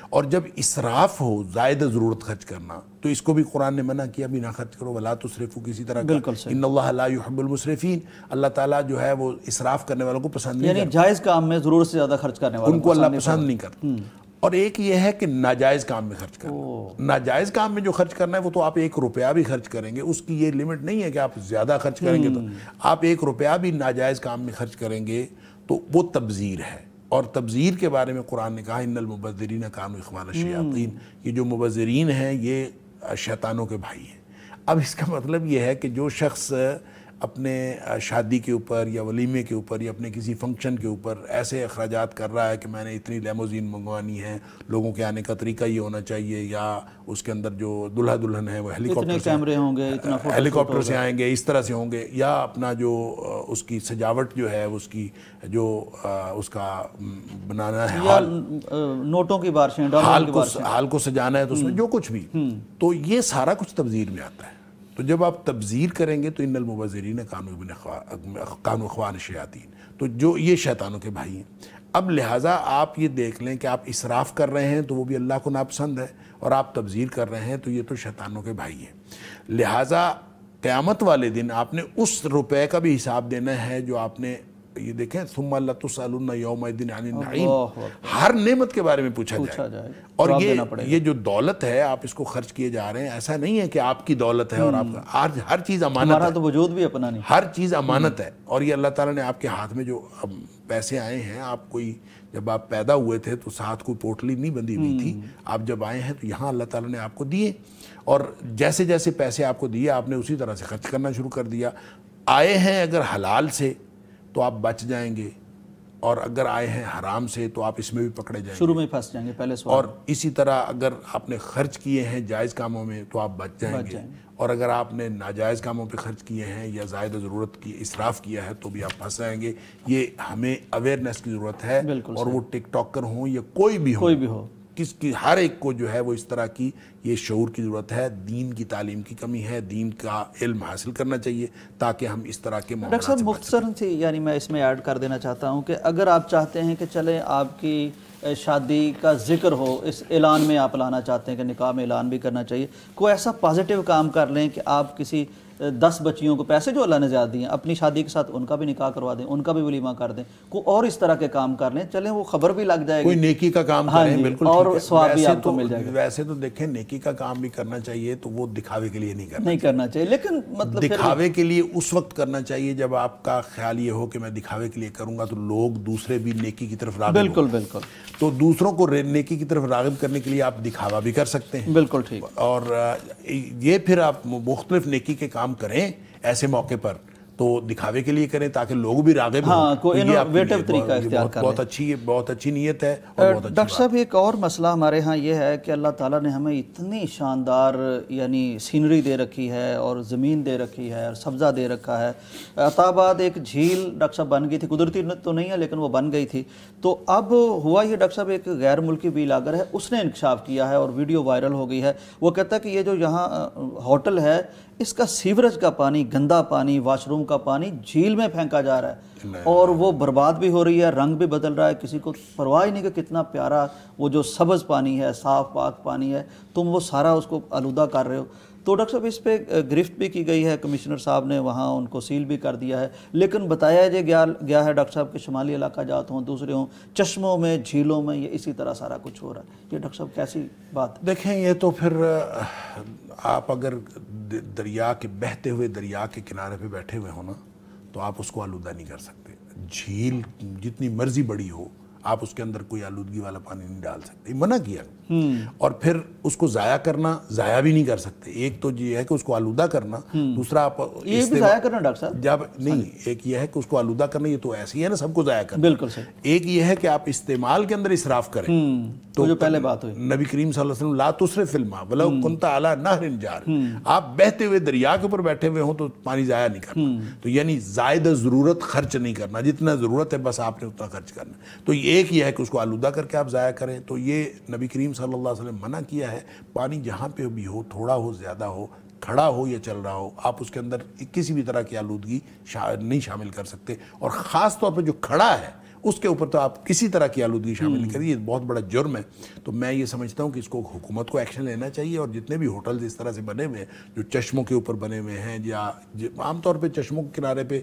اور جب اسراف ہو، زائد ضرورت خرچ کرنا، تو اس کو بھی قرآن نے منع کیا بھی نہ خرچ کرو. وَلَا تُسْرِفُوا کسی طرح کا، ان اللہ لا يحب المسرفین، اللہ تعالیٰ جو ہے وہ اسراف کرنے والوں کو پسند نہیں کرتا. یعنی جائز کام میں ضرورت سے زیادہ خرچ کرنے والوں ان کو اللہ پسند نہیں کرتا. اور ایک یہ ہے کہ ناجائز کام میں خرچ کرنا. ناجائز کام میں جو خرچ کرنا ہے وہ تو آپ 1 روپیہ بھی خرچ کریں گے، اس کی یہ لمٹ نہیں ہے کہ آپ زیادہ خرچ کریں گے. تو آپ 1 روپیہ بھی ناجائز کام میں خرچ کریں گے تو وہ تبذیر ہے. اور تبذیر کے بارے میں قرآن نے کہا ان المبذرین کانوا اخوان الشیاطین، یہ جو مبذرین ہیں یہ شیطانوں کے بھائی ہیں. اب اس کا مطلب یہ ہے کہ جو شخص اپنے شادی کے اوپر یا ولیمے کے اوپر یا اپنے کسی فنکشن کے اوپر ایسے اخراجات کر رہا ہے کہ میں نے اتنی لیموزین منگوانی ہے، لوگوں کے آنے کا طریقہ یہ ہونا چاہیے، یا اس کے اندر جو دلہا دلہن ہے وہ ہیلی کاپٹر سے آئیں گے، اس طرح سے ہوں گے، یا اپنا جو اس کی سجاوٹ جو ہے اس کی جو اس کا بنانا ہے، نوٹوں کی بارشیں، حال کو سجانا ہے، تو اس میں جو کچھ بھی، تو یہ سارا کچھ تبذیر میں آتا ہے. تو جب آپ تبذیر کریں گے تو ان المبذرین کانوا اخوان الشیاطین، تو جو یہ شیطانوں کے بھائی ہیں. اب لہٰذا آپ یہ دیکھ لیں کہ آپ اسراف کر رہے ہیں تو وہ بھی اللہ کو ناپسند ہے، اور آپ تبذیر کر رہے ہیں تو یہ تو شیطانوں کے بھائی ہیں. لہٰذا قیامت والے دن آپ نے اس روپے کا بھی حساب دینا ہے جو آپ نے، یہ دیکھیں ثم لتسألن یومئذ عن النعیم، ہر نعمت کے بارے میں پوچھا جائے. اور یہ جو دولت ہے آپ اس کو خرچ کیے جا رہے ہیں، ایسا نہیں ہے کہ آپ کی دولت ہے اور آپ کا، ہر چیز امانت ہے. ہمارا تو وجود بھی اپنا نہیں، ہر چیز امانت ہے. اور یہ اللہ تعالیٰ نے آپ کے ہاتھ میں جو پیسے آئے ہیں، آپ کوئی جب آپ پیدا ہوئے تھے تو ساتھ کوئی پوٹلی نہیں بندھی ہوئی تھی، آپ جب آئے ہیں تو یہاں اللہ تعالیٰ نے آپ کو دیے، اور جیسے جیسے پیسے آپ کو دیے آپ نے اسی طرح سے خرچ کرنا شروع کر دیا. آئے ہیں اگر حلال سے تو آپ بچ جائیں گے، اور اگر آئے ہیں حرام سے تو آپ اس میں بھی پکڑے جائیں گے، شروع میں پھنس جائیں گے پہلے سوال. اور اسی طرح اگر آپ نے خرچ کیے ہیں جائز کاموں میں تو آپ بچ جائیں گے، اور اگر آپ نے ناجائز کاموں پہ خرچ کیے ہیں یا زائد ضرورت کی اسراف کیا ہے تو بھی آپ پھنس جائیں گے. یہ ہمیں اویئرنیس کی ضرورت ہے، اور وہ ٹک ٹاکر ہوں یا کوئی بھی ہو، کس کی، ہر ایک کو جو ہے وہ اس طرح کی یہ شعور کی ضرورت ہے. دین کی تعلیم کی کمی ہے، دین کا علم حاصل کرنا چاہیے تاکہ ہم اس طرح کے معاملات سے بچ سکیں. ڈاکٹر صاحب مختصر سی، یعنی میں اس میں ایڈ کر دینا چاہتا ہوں کہ اگر آپ چاہتے ہیں کہ چلیں آپ کی شادی کا ذکر ہو، اس اعلان میں آپ لانا چاہتے ہیں کہ نکاح میں اعلان بھی کرنا چاہیے، کوئی ایسا پازیٹیو کام کر لیں کہ آپ کسی 10 بچیوں کو پیسے جو اللہ نے زیادہ دیے ہیں اپنی شادی کے ساتھ ان کا بھی نکاح کروا دیں، ان کا بھی ولیمہ کر دیں، کوئی اور اس طرح کے کام کر لیں، چلیں وہ خبر بھی لگ جائے گی، کوئی نیکی کا کام کریں. بالکل، اور ثواب بھی آپ کو مل جائے گا. ویسے تو دیکھیں نیکی کا کام بھی کرنا چاہیے، تو وہ دکھاوے کے لیے نہیں کرنا چاہیے، لیکن مطلب دکھاوے کے لیے اس وقت کرنا چاہیے جب آپ کا خیال یہ ہو کہ میں دکھاوے کے لیے کروں گا تو لوگ دوسرے بھی نیکی کی طرف راغب ہوں. بالکل. تو دوسروں کو نیکی کی طرف راغب کرنے کے لیے آپ دکھاوا بھی کر سکتے ہیں. بالکل ٹھیک. اور یہ پھر آپ مختلف نیکی کے کام کریں ایسے موقع پر تو دکھاوے کے لیے کریں تاکہ لوگ بھی راغب ہاں، ہوں. کوئی تو یہ آپ کے انوویٹو لیے طریقہ اختیار کر بہت اچھی نیت ہے اور بہت اچھی ڈاکٹر صاحب ایک اور مسئلہ ہمارے ہاں یہ ہے کہ اللہ تعالیٰ نے ہمیں اتنی شاندار یعنی سینری دے رکھی ہے اور زمین دے رکھی ہے اور سبزہ دے رکھا ہے. عطا آباد ایک جھیل ڈاکٹر صاحب بن گئی تھی، قدرتی تو نہیں ہے لیکن وہ بن گئی تھی. تو اب ہوا یہ ڈاکٹر صاحب ایک غیر ملکی ویلاگر ہے اس نے انکشاف کیا ہے اور ویڈیو وائرل ہو گئی ہے. وہ کہتا ہے کہ یہ جو یہاں ہوٹل ہے اس کا سیوریج کا پانی، گندا پانی، واش روم کا پانی جھیل میں پھینکا جا رہا ہے اور وہ برباد بھی ہو رہی ہے، رنگ بھی بدل رہا ہے. کسی کو پرواہ ہی نہیں کہ کتنا پیارا وہ جو سبز پانی ہے، صاف پاک پانی ہے، تم وہ سارا اس کو آلودہ کر رہے ہو. تو ڈاکٹر صاحب اس پہ گرفت بھی کی گئی ہے، کمشنر صاحب نے وہاں ان کو سیل بھی کر دیا ہے. لیکن بتایا گیا ہے ڈاکٹر صاحب کہ شمالی علاقہ جات ہوں، دوسرے ہوں، چشموں میں، جھیلوں میں، یہ اسی طرح سارا کچھ ہو رہا ہے. یہ ڈاکٹر صاحب کیسی بات؟ دیکھیں یہ تو پھر آپ اگر دریا کے بہتے ہوئے دریا کے کنارے پہ بیٹھے ہوئے ہو نا تو آپ اس کو آلودہ نہیں کر سکتے. جھیل جتنی مرضی بڑی ہو آپ اس کے اندر کوئی آلودگی والا پانی نہیں ڈال سکتے، منع کیا. اور پھر اس کو ضائع کرنا، ضائع بھی نہیں کر سکتے. ایک تو یہ ہے کہ اس کو آلودہ کرنا، دوسرا آپ یہ بھی ضائع کرنا ڈاکٹر صاحب جب نہیں، ایک یہ ہے کہ اس کو آلودہ کرنا، یہ تو ایسی ہے نا سب کو ضائع کرنا. بالکل صحیح. ایک یہ ہے کہ آپ استعمال کے اندر اسراف کریں. تو جو پہلے بات ہوئی نبی کریم صلی اللہ علیہ وسلم لا تسرف فی الماء ولو کنت علی نہر جار، آپ بہتے ہوئے دریا کے اوپر بیٹھے ہوئے ہوں تو پانی ضائع نہیں کرنا. تو یعنی زائد ضرورت خرچ نہیں کرنا، جتنا ضرورت ہے بس آپ نے اتنا خرچ کرنا. تو ایک یہ ہے کہ اس کو آلودہ کر کے آپ ضائع کریں. تو یہ نبی کریم صلی اللہ علیہ وسلم منع کیا ہے. پانی جہاں پہ بھی ہو، تھوڑا ہو، زیادہ ہو، کھڑا ہو یا چل رہا ہو، آپ اس کے اندر کسی بھی طرح کی آلودگی نہیں شامل کر سکتے. اور خاص طور پہ جو کھڑا ہے اس کے اوپر تو آپ کسی طرح کی آلودگی شامل نہیں کریے. یہ بہت بڑا جرم ہے. تو میں یہ سمجھتا ہوں کہ اس کو حکومت کو ایکشن لینا چاہیے. اور جتنے بھی ہوٹلز اس طرح سے بنے ہوئے ہیں جو چشموں کے اوپر بنے ہوئے ہیں، یا عام طور پہ چشموں کے کنارے پہ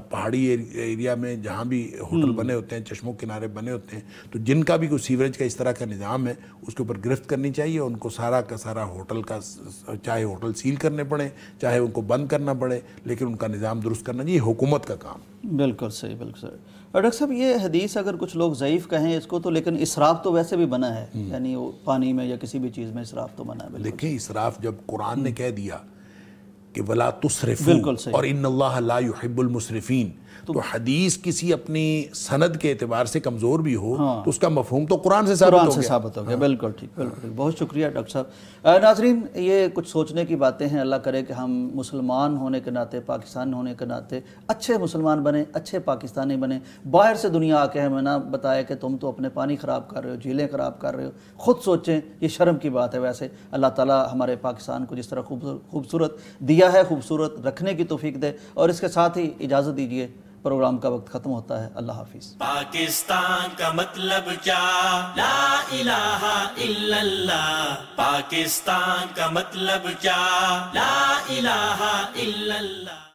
پہاڑی ایریا میں جہاں بھی ہوٹل بنے ہوتے ہیں، چشموں کے کنارے بنے ہوتے ہیں، تو جن کا بھی کوئی سیوریج کا اس طرح کا نظام ہے اس کے اوپر گرفت کرنی چاہیے. ان کو سارا کا سارا ہوٹل کا، چاہے ہوٹل سیل کرنے پڑے، چاہے ان کو بند کرنا پڑے، لیکن ان کا نظام درست کرنا چاہیے. حکومت کا کام. بالکل صحیح، بالکل صحیح. اور ڈاکٹر صاحب یہ حدیث اگر کچھ لوگ ضعیف کہیں اس کو تو، لیکن اسراف تو ویسے بھی بنا ہے، یعنی وہ پانی میں یا کسی بھی چیز میں اسراف تو بنا ہے. دیکھیں اسراف جب قرآن نے کہہ دیا کہ وَلَا تُسْرِفُوا، بالکل صحیح. اور اِنَّ اللَّهَ لَا يُحِبُّ الْمُسْرِفِينَ، تو حدیث کسی اپنی سند کے اعتبار سے کمزور بھی ہو تو اس کا مفہوم تو قرآن سے ثابت ہو گیا. بالکل ٹھیک، بالکل. بہت شکریہ ڈاکٹر صاحب. ناظرین یہ کچھ سوچنے کی باتیں ہیں. اللہ کرے کہ ہم مسلمان ہونے کے ناطے، پاکستان ہونے کے ناطے اچھے مسلمان بنیں، اچھے پاکستانی بنیں. باہر سے دنیا آ کے ہمیں نہ بتائے کہ تم تو اپنے پانی خراب کر رہے ہو، جھیلیں خراب کر رہے ہو. خود سوچیں، یہ شرم کی بات ہے. ویسے اللہ تعالیٰ ہمارے پاکستان کو جس طرح خوبصورت دیا ہے، خوبصورت رکھنے کی توفیق دے. اور اس کے ساتھ ہی اجازت دیجیے، پروگرام کا وقت ختم ہوتا ہے. اللہ حافظ. پاکستان کا مطلب کیا؟ لا الہ الا اللہ. پاکستان کا مطلب کیا؟ لا الہ الا اللہ.